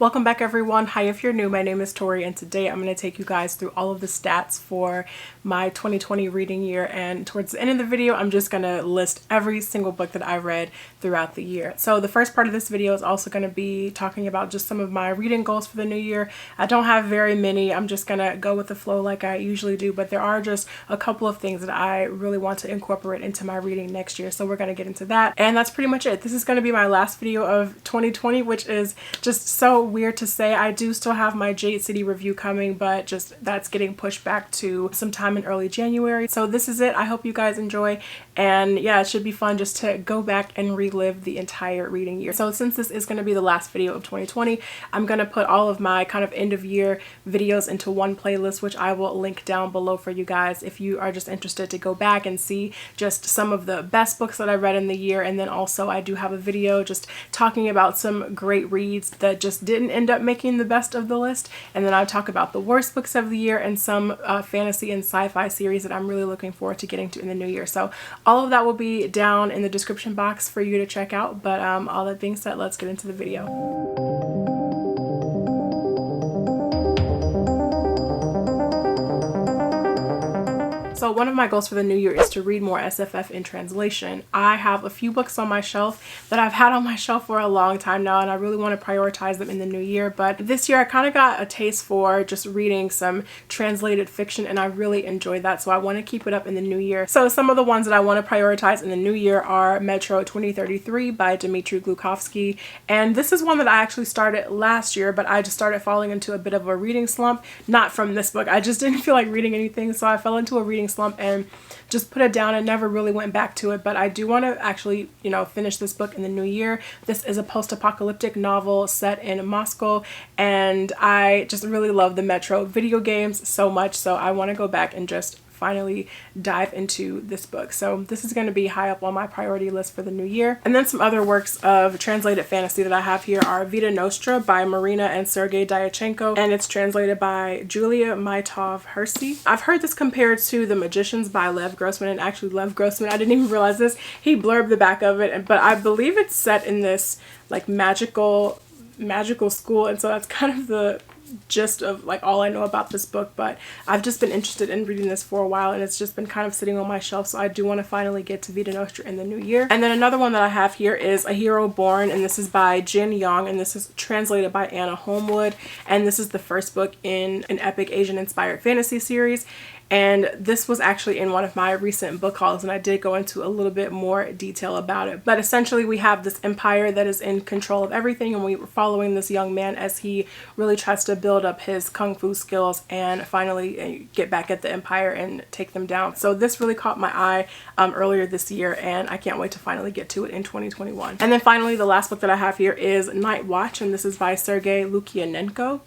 Welcome back everyone. Hi, if you're new, my name is Tori and today I'm going to take you guys through all of the stats for my 2020 reading year, and towards the end of the video I'm just going to list every single book that I read throughout the year. So the first part of this video is also going to be talking about just some of my reading goals for the new year. I don't have very many. I'm just going to go with the flow like I usually do, but there are just a couple of things that I really want to incorporate into my reading next year. So we're going to get into that, and that's pretty much it. This is going to be my last video of 2020, which is just so weird to say. I do still have my Jade City review coming, but just that's getting pushed back to sometime in early January. So this is it. I hope you guys enjoy, and yeah, it should be fun just to go back and relive the entire reading year. So since this is going to be the last video of 2020, I'm going to put all of my kind of end of year videos into one playlist, which I will link down below for you guys if you are just interested to go back and see just some of the best books that I read in the year. And then also I do have a video just talking about some great reads that just didn't end up making the best of the list, and then I'll talk about the worst books of the year and some fantasy and sci-fi series that I'm really looking forward to getting to in the new year. So all of that will be down in the description box for you to check out, but all that being said, let's get into the video. So one of my goals for the new year is to read more SFF in translation. I have a few books on my shelf that I've had on my shelf for a long time now, and I really want to prioritize them in the new year. But this year I kind of got a taste for just reading some translated fiction, and I really enjoyed that. So I want to keep it up in the new year. So some of the ones that I want to prioritize in the new year are Metro 2033 by Dmitry Glukovsky. And this is one that I actually started last year, but I just started falling into a bit of a reading slump. Not from this book. I just didn't feel like reading anything, so I fell into a reading slump and just put it down and never really went back to it. But I do want to actually, finish this book in the new year. This is a post-apocalyptic novel set in Moscow, and I just really love the Metro video games so much, so I want to go back and just finally dive into this book. So this is going to be high up on my priority list for the new year. And then some other works of translated fantasy that I have here are Vita Nostra by Marina and Sergei Dyachenko, and it's translated by Julia Maitov-Hersey. I've heard this compared to The Magicians by Lev Grossman, and actually Lev Grossman, I didn't even realize this, he blurbed the back of it, but I believe it's set in this like magical school, and so that's kind of the gist of like all I know about this book. But I've just been interested in reading this for a while, and it's just been kind of sitting on my shelf, so I do want to finally get to Vita Nostra in the new year. And then another one that I have here is A Hero Born, and this is by Jin Young, and this is translated by Anna Holmwood, and this is the first book in an epic Asian inspired fantasy series. And this was actually in one of my recent book hauls, and I did go into a little bit more detail about it. But essentially we have this empire that is in control of everything, and we were following this young man as he really tries to build up his kung fu skills and finally get back at the empire and take them down. So this really caught my eye earlier this year, and I can't wait to finally get to it in 2021. And then finally the last book that I have here is Night Watch, and this is by Sergei Lukianenko.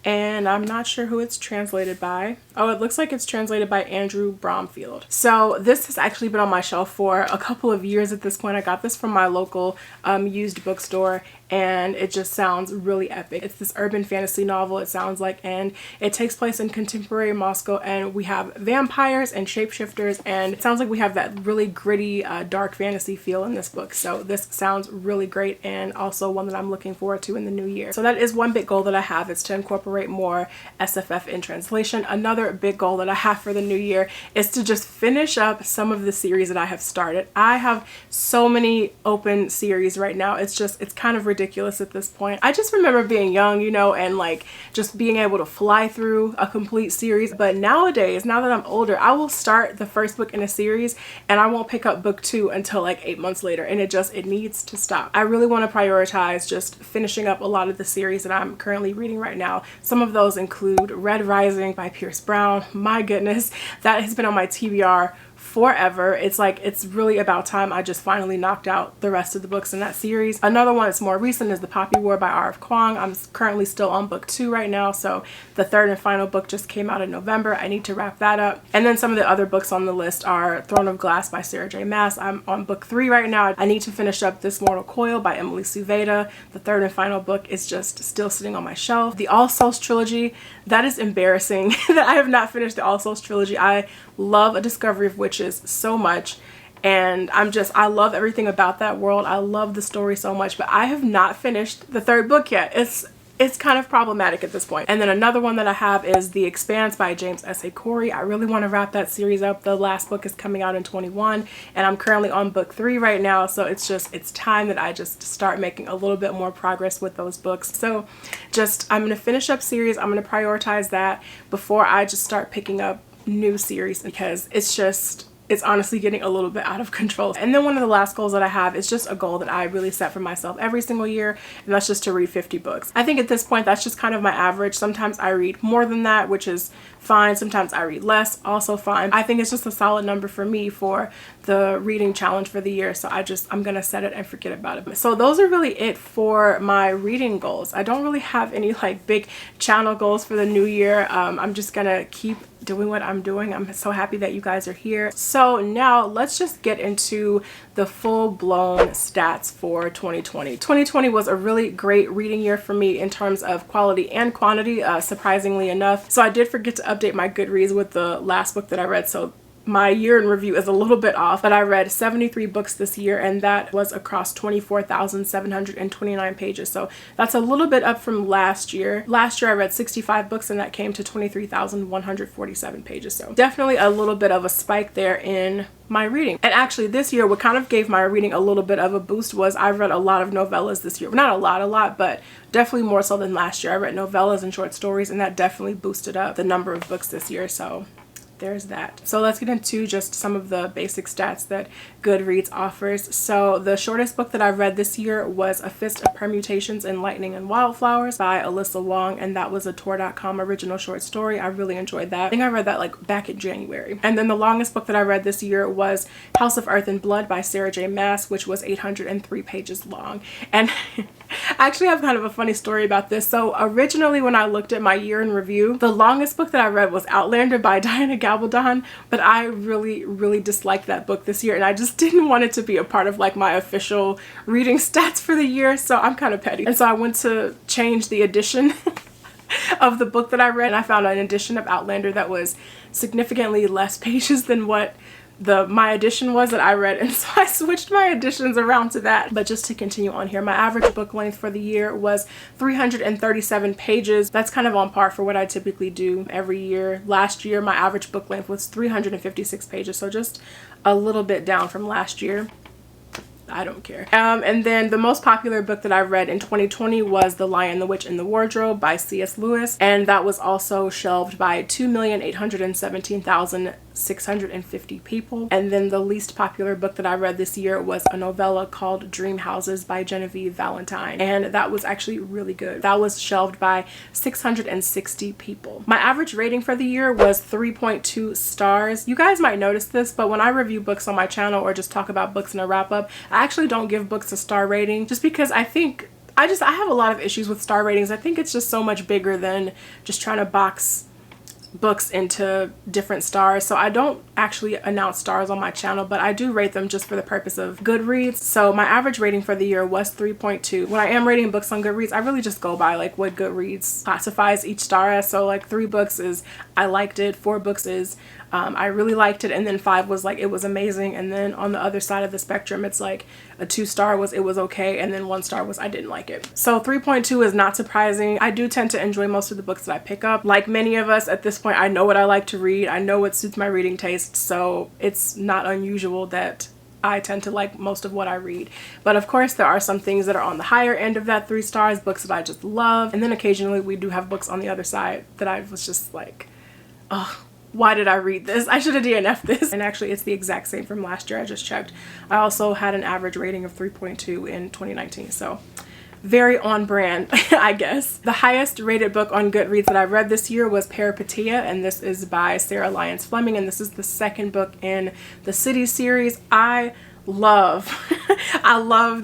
And I'm not sure who it's translated by. Oh, it looks like it's translated by Andrew Bromfield. So this has actually been on my shelf for a couple of years at this point. I got this from my local used bookstore, and it just sounds really epic. It's this urban fantasy novel, it sounds like, and it takes place in contemporary Moscow, and we have vampires and shapeshifters, and it sounds like we have that really gritty dark fantasy feel in this book. So this sounds really great, and also one that I'm looking forward to in the new year. So that is one big goal that I have, is to incorporate more SFF in translation. Another big goal that I have for the new year is to just finish up some of the series that I have started. I have so many open series right now. It's kind of ridiculous at this point. I just remember being young, and like just being able to fly through a complete series. But nowadays, now that I'm older, I will start the first book in a series and I won't pick up book 2 until like 8 months later, and it needs to stop. I really want to prioritize just finishing up a lot of the series that I'm currently reading right now. Some of those include Red Rising by Pierce Brown. My goodness, that has been on my TBR forever. It's really about time I just finally knocked out the rest of the books in that series. Another one that's more recent is The Poppy War by R.F. Kuang. I'm currently still on book 2 right now, so the third and final book just came out in November. I need to wrap that up. And then some of the other books on the list are Throne of Glass by Sarah J. Maas. I'm on book 3 right now. I need to finish up This Mortal Coil by Emily Suveda. The third and final book is just still sitting on my shelf. The All Souls trilogy, that is embarrassing that I have not finished the All Souls trilogy. I love A Discovery of Witches so much, and I love everything about that world. I love the story so much, but I have not finished the third book yet. It's it's kind of problematic at this point. And then another one that I have is The Expanse by James S.A. Corey. I really want to wrap that series up. The last book is coming out in 21 and I'm currently on book 3 right now, so it's time that I just start making a little bit more progress with those books. So I'm going to finish up series. I'm going to prioritize that before I just start picking up new series, because it's honestly getting a little bit out of control. And then one of the last goals that I have is just a goal that I really set for myself every single year, and that's just to read 50 books. I think at this point that's just kind of my average. Sometimes I read more than that, which is fine. Sometimes I read less, also fine. I think it's just a solid number for me for the reading challenge for the year, so I'm gonna set it and forget about it. So those are really it for my reading goals. I don't really have any like big channel goals for the new year. I'm just gonna keep doing what I'm doing. I'm so happy that you guys are here. So now let's just get into the full-blown stats for 2020. 2020 was a really great reading year for me in terms of quality and quantity, surprisingly enough. So I did forget to update my Goodreads with the last book that I read, so my year in review is a little bit off, but I read 73 books this year, and that was across 24,729 pages. So that's a little bit up from last year. Last year I read 65 books and that came to 23,147 pages. So definitely a little bit of a spike there in my reading. And actually this year, what kind of gave my reading a little bit of a boost was I read a lot of novellas this year. Not a lot, but definitely more so than last year. I read novellas and short stories, and that definitely boosted up the number of books this year. So there's that. So let's get into just some of the basic stats that Goodreads offers. So the shortest book that I read this year was A Fist of Permutations in Lightning and Wildflowers by Alyssa Wong, and that was a Tor.com original short story. I really enjoyed that. I think I read that like back in January. And then the longest book that I read this year was House of Earth and Blood by Sarah J. Maas, which was 803 pages long. And I actually have kind of a funny story about this. So originally when I looked at my year in review, the longest book that I read was Outlander by Diana Gabaldon, but I really disliked that book this year, and I just didn't want it to be a part of like my official reading stats for the year, so I'm kind of petty. And so I went to change the edition of the book that I read, and I found an edition of Outlander that was significantly less pages than what my edition was that I read, and so I switched my editions around to that. But just to continue on here, my average book length for the year was 337 pages. That's kind of on par for what I typically do every year. Last year my average book length was 356 pages, so just a little bit down from last year. I don't care. And then the most popular book that I read in 2020 was The Lion, the Witch, and the Wardrobe by C.S. Lewis, and that was also shelved by 2,817,650 people. And then the least popular book that I read this year was a novella called Dream Houses by Genevieve Valentine, and that was actually really good. That was shelved by 660 people. My average rating for the year was 3.2 stars. You guys might notice this, but when I review books on my channel or just talk about books in a wrap-up, I actually don't give books a star rating, just because I think I have a lot of issues with star ratings. I think it's just so much bigger than just trying to box books into different stars. So I don't actually announce stars on my channel, but I do rate them just for the purpose of Goodreads. So my average rating for the year was 3.2. When I am rating books on Goodreads, I really just go by like what Goodreads classifies each star as. So like 3 books is I liked it, 4 books is I really liked it, and then 5 was like it was amazing, and then on the other side of the spectrum it's like a 2 star was it was okay, and then 1 star was I didn't like it. So 3.2 is not surprising. I do tend to enjoy most of the books that I pick up. Like many of us at this point, I know what I like to read, I know what suits my reading taste, so it's not unusual that I tend to like most of what I read. But of course there are some things that are on the higher end of that 3 stars, books that I just love, and then occasionally we do have books on the other side that I was just like, oh, why did I read this? I should have DNF'd this. And actually it's the exact same from last year. I just checked. I also had an average rating of 3.2 in 2019. So very on brand, I guess. The highest rated book on Goodreads that I read this year was Peripeteia, and this is by Sarah Lyons Fleming, and this is the 2nd book in the City series. I love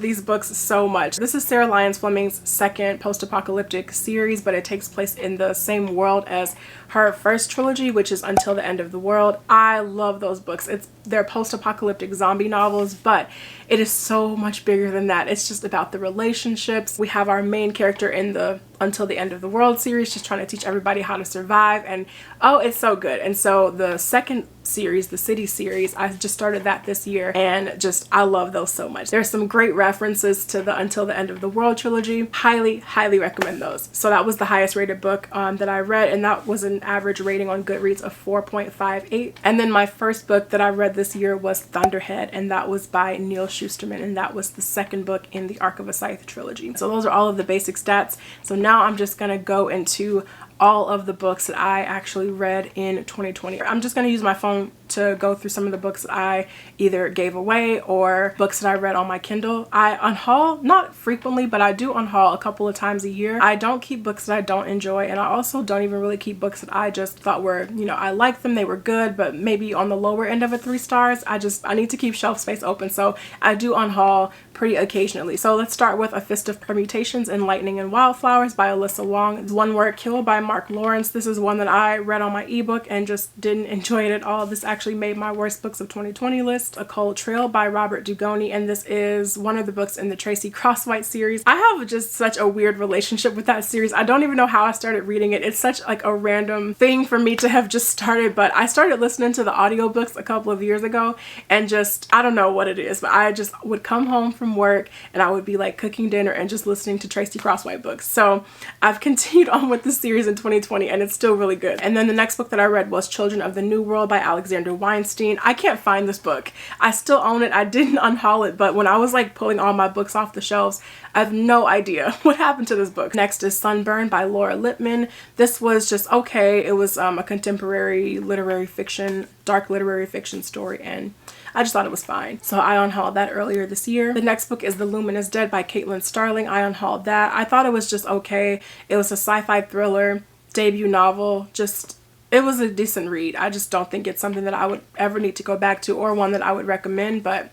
these books so much. This is Sarah Lyons Fleming's 2nd post-apocalyptic series, but it takes place in the same world as her first trilogy, which is Until the End of the World. I love those books. They're post-apocalyptic zombie novels, but it is so much bigger than that. It's just about the relationships. We have our main character in the Until the End of the World series, just trying to teach everybody how to survive, and oh, it's so good. And so the second series, the City series, I just started that this year, and just I love those so much. There's some great references to the Until the End of the World trilogy. Highly recommend those. So that was the highest rated book that I read, and that was an average rating on Goodreads of 4.58. And then my first book that I read this year was Thunderhead, and that was by Neil Shusterman, and that was the second book in the Arc of a Scythe trilogy. So those are all of the basic stats. So now I'm just gonna go into all of the books that I actually read in 2020. I'm just going to use my phone to go through some of the books that I either gave away or books that I read on my Kindle. I unhaul, not frequently, but I do unhaul a couple of times a year. I don't keep books that I don't enjoy, and I also don't even really keep books that I just thought were, you know, I liked them, they were good, but maybe on the lower end of a 3 stars. I need to keep shelf space open, so I do unhaul pretty occasionally. So let's start with A Fist of Permutations in Lightning and Wildflowers by Alyssa Wong. One Word Kill by Mark Lawrence. This is one that I read on my ebook and just didn't enjoy it at all. This actually made my worst books of 2020 list. A Cold Trail by Robert Dugoni, and this is one of the books in the Tracy Crosswhite series. I have just such a weird relationship with that series. I don't even know how I started reading it. It's such like a random thing for me to have just started, but I started listening to the audiobooks a couple of years ago, and just, I don't know what it is, but I just would come home from work and I would be like cooking dinner and just listening to Tracy Crosswhite books. So I've continued on with this series in 2020, and it's still really good. And then the next book that I read was Children of the New World by Alexander Weinstein. I can't find this book. I still own it. I didn't unhaul it, but when I was like pulling all my books off the shelves, I have no idea what happened to this book. Next is Sunburn by Laura Lippman. This was just okay. It was a contemporary literary fiction, dark literary fiction story, and I just thought it was fine. So I unhauled that earlier this year. The next book is The Luminous Dead by Caitlin Starling. I unhauled that. I thought it was just okay. It was a sci-fi thriller, debut novel. Just, it was a decent read. I just don't think it's something that I would ever need to go back to or one that I would recommend, but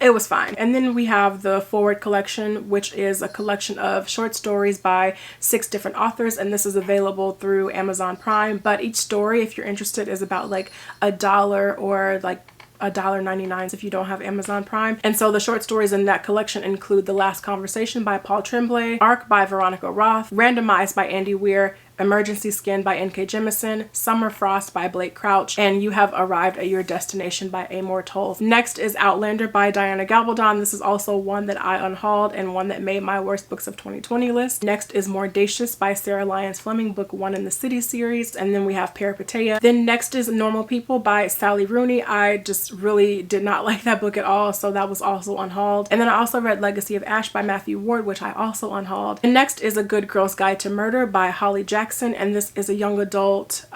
it was fine. And then we have the Forward collection, which is a collection of short stories by 6 different authors, and this is available through Amazon Prime. But each story, if you're interested, is about like $1 or like $1.99 if you don't have Amazon Prime. And so the short stories in that collection include The Last Conversation by Paul Tremblay, Arc by Veronica Roth, Randomized by Andy Weir, Emergency Skin by N.K. Jemisin, Summer Frost by Blake Crouch, and You Have Arrived at Your Destination by Amor Tolls. Next is Outlander by Diana Gabaldon. This is also one that I unhauled and one that made my worst books of 2020 list. Next is Mordacious by Sarah Lyons Fleming, book 1 in the City series, and then we have Peripeteia. Then next is Normal People by Sally Rooney. I just really did not like that book at all, so that was also unhauled. And then I also read Legacy of Ash by Matthew Ward, which I also unhauled. And next is A Good Girl's Guide to Murder by Holly Jackson, and this is a young adult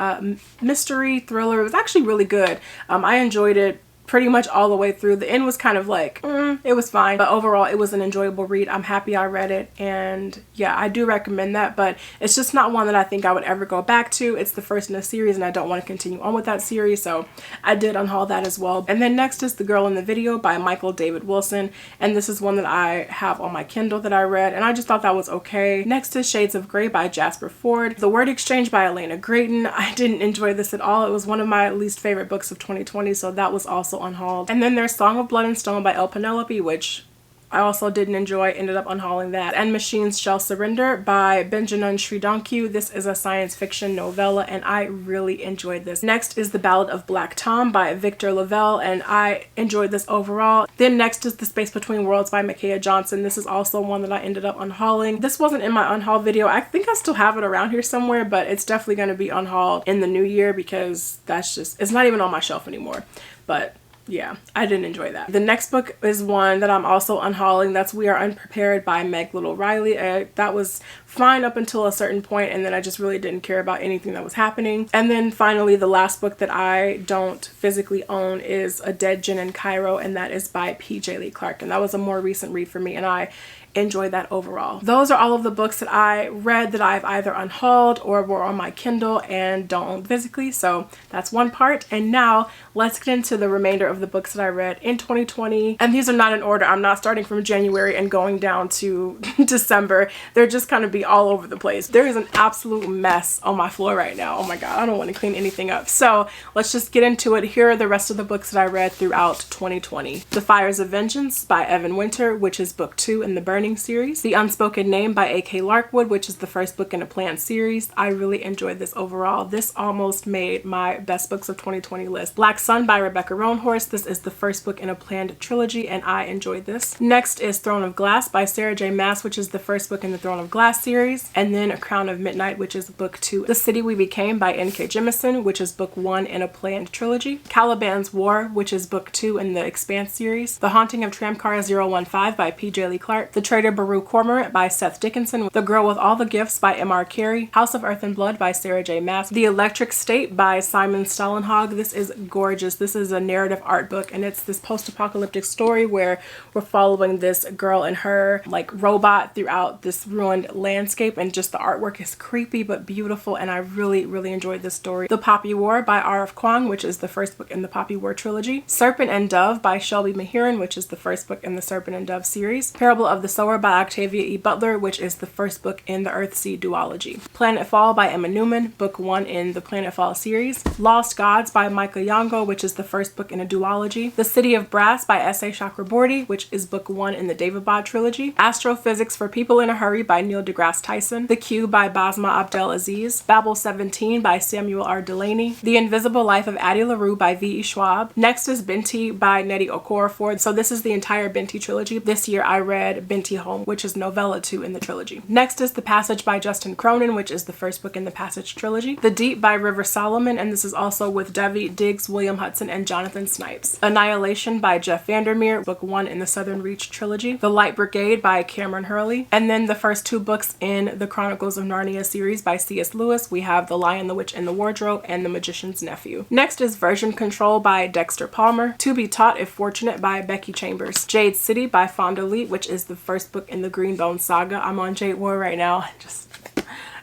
mystery thriller. It was actually really good. I enjoyed it pretty much all the way through. The end was kind of like, it was fine, but overall it was an enjoyable read. I'm happy I read it, and yeah, I do recommend that, but it's just not one that I think I would ever go back to. It's the first in a series, and I don't want to continue on with that series, so I did unhaul that as well. And then next is The Girl in the Video by Michael David Wilson, and this is one that I have on my Kindle that I read, and I just thought that was okay. Next is Shades of Grey by Jasper Ford. The Word Exchange by Elena Grayton. I didn't enjoy this at all. It was one of my least favorite books of 2020, so that was also unhauled. And then there's Song of Blood and Stone by El Penelope, which I also didn't enjoy, ended up unhauling that. And Machines Shall Surrender by Benjamin Sridonkyu. This is a science fiction novella, and I really enjoyed this. Next is The Ballad of Black Tom by Victor Lavelle, and I enjoyed this overall. Then next is The Space Between Worlds by Micaiah Johnson. This is also one that I ended up unhauling. This wasn't in my unhaul video. I think I still have it around here somewhere, but it's definitely going to be unhauled in the new year because that's just, it's not even on my shelf anymore. But yeah, I didn't enjoy that. The next book is one that I'm also unhauling. That's We Are Unprepared by Meg Little Riley. That was fine up until a certain point, and then I just really didn't care about anything that was happening. And then finally, the last book that I don't physically own is A Dead Gin in Cairo, and that is by P.J. Lee Clark. And that was a more recent read for me, and I enjoyed that overall. Those are all of the books that I read that I've either unhauled or were on my Kindle and don't own physically. So that's one part. And now let's get into the remainder of the books that I read in 2020. And these are not in order. I'm not starting from January and going down to December. They're just kind of be all over the place. There is an absolute mess on my floor right now. Oh my god, I don't want to clean anything up. So let's just get into it. Here are the rest of the books that I read throughout 2020. The Fires of Vengeance by Evan Winter, which is book 2 in the Burning series. The Unspoken Name by A.K. Larkwood, which is the first book in a planned series. I really enjoyed this overall. This almost made my best books of 2020 list. Black Sun by Rebecca Roanhorse. This is the first book in a planned trilogy and I enjoyed this. Next is Throne of Glass by Sarah J. Maas, which is the first book in the Throne of Glass series. And then A Crown of Midnight, which is book 2. The City We Became by N.K. Jemisin, which is book 1 in a planned trilogy. Caliban's War, which is book 2 in the Expanse series. The Haunting of Tramcar 015 by P.J. Lee Clark. The Traitor Baru Cormorant by Seth Dickinson. The Girl with All the Gifts by M.R. Carey. House of Earth and Blood by Sarah J. Maas. The Electric State by Simon Stollenhag. This is gorgeous. This is a narrative art book and it's this post-apocalyptic story where we're following this girl and her like robot throughout this ruined landscape, and just the artwork is creepy but beautiful and I really enjoyed this story. The Poppy War by R.F. Kuang, which is the first book in the Poppy War trilogy. Serpent and Dove by Shelby Mahiran, which is the first book in the Serpent and Dove series. Parable of the Sower by Octavia E. Butler, which is the first book in the Earthsea duology. Planetfall by Emma Newman, book 1 in the Planetfall series. Lost Gods by Micah Yongo, which is the first book in a duology. The City of Brass by S.A. Chakraborty, which is book 1 in the Daevabad trilogy. Astrophysics for People in a Hurry by Neil deGrasse Tyson. The Cube by Basma Abdel Aziz. Babel 17 by Samuel R. Delaney. The Invisible Life of Addie LaRue by V.E. Schwab. Next is Binti by Nnedi Okorafor. So this is the entire Binti trilogy. This year I read Binti Home, which is novella 2 in the trilogy. Next is The Passage by Justin Cronin, which is the first book in the Passage trilogy. The Deep by River Solomon, and this is also with Devi Diggs, William Hudson, and Jonathan Snipes. Annihilation by Jeff Vandermeer, book 1 in the Southern Reach trilogy. The Light Brigade by Cameron Hurley. And then the first 2 books in the Chronicles of Narnia series by C.S. Lewis. We have The Lion, the Witch, and the Wardrobe and The Magician's Nephew. Next is Version Control by Dexter Palmer. To Be Taught If Fortunate by Becky Chambers. Jade City by Fonda Lee, which is the first book in the Greenbone saga. I'm on Jade War right now.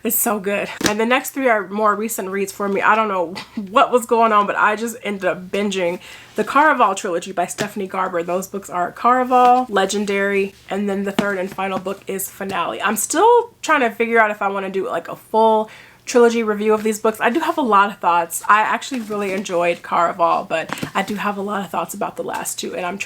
It's so good. And the next 3 are more recent reads for me. I don't know what was going on, but I just ended up binging the Caraval trilogy by Stephanie Garber. Those books are Caraval, Legendary, and then the 3rd and final book is Finale. I'm still trying to figure out if I want to do like a full trilogy review of these books. I do have a lot of thoughts. I actually really enjoyed Caraval, but I do have a lot of thoughts about the last 2, and I'm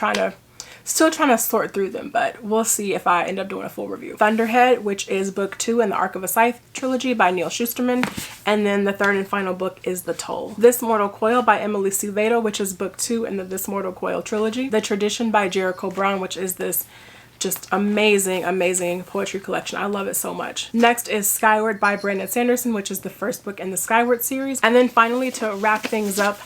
still trying to sort through them, but we'll see if I end up doing a full review. Thunderhead, which is book 2 in the Arc of a Scythe trilogy by Neil Schusterman, and then the 3rd and final book is The Toll. This Mortal Coil by Emily Suvedo, which is book 2 in the This Mortal Coil trilogy. The Tradition by Jericho Brown, which is this just amazing poetry collection. I love it so much. Next is Skyward by Brandon Sanderson, which is the first book in the Skyward series. And then finally, to wrap things up,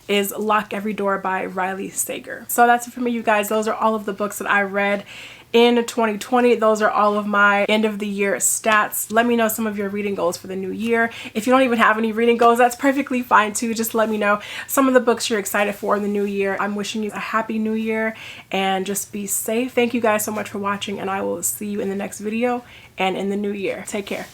is Lock Every Door by Riley Sager. So that's it for me, you guys. Those are all of the books that I read in 2020. Those are all of my end of the year stats. Let me know some of your reading goals for the new year. If you don't even have any reading goals, that's perfectly fine too. Just let me know some of the books you're excited for in the new year. I'm wishing you a happy new year and just be safe. Thank you guys so much for watching, and I will see you in the next video and in the new year. Take care.